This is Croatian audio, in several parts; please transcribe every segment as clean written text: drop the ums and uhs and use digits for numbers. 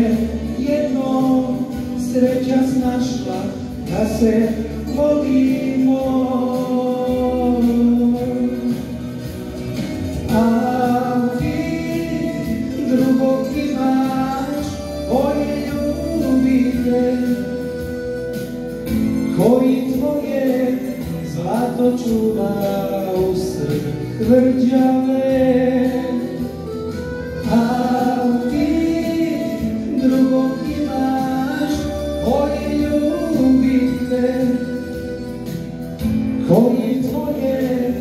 mene jednom sreća snašla da se volimo. A ti drugog imaš koje ljubite, koji tvoje zlato čuva usred tvrđave. A ti drugog imaš koje ljubite, koji tvoje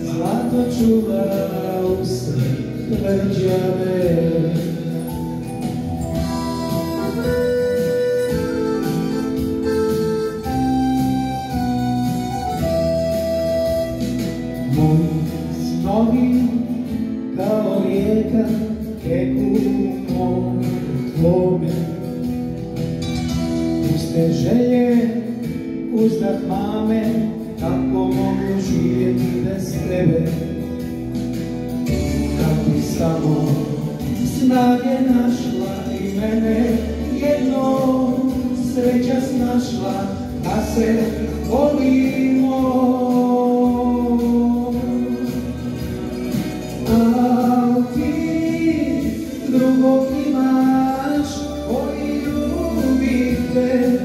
zlato čuva usred tvrđave. Moji snovi kao rijeka teku moj tvome, puste želje, uzdah mame, kako mogu živjeti bez tebe. Kad bi samo snage našla i mene jednom sreća snašla da se volimo. Drugog imaš koji ljubite,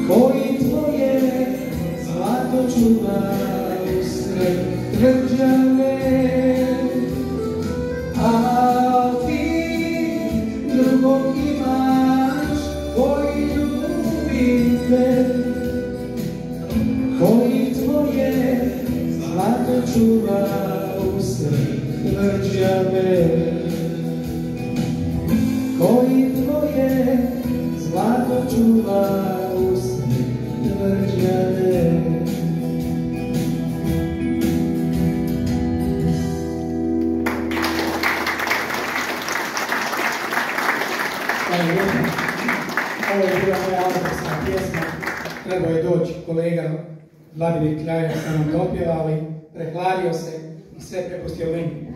koji tvoje zlato čuva usred tvrđave. A ti drugog imaš koji ljubite, koji tvoje zlato čuva usred tvrđave. Koji tvoje zlato čuva usred tvrđave. Ovo je bila moja autorska pjesma. Trebao je doći kolega Vladimir Kljajac da nam dopjeva, ali prehladio se i sve prepustio meni.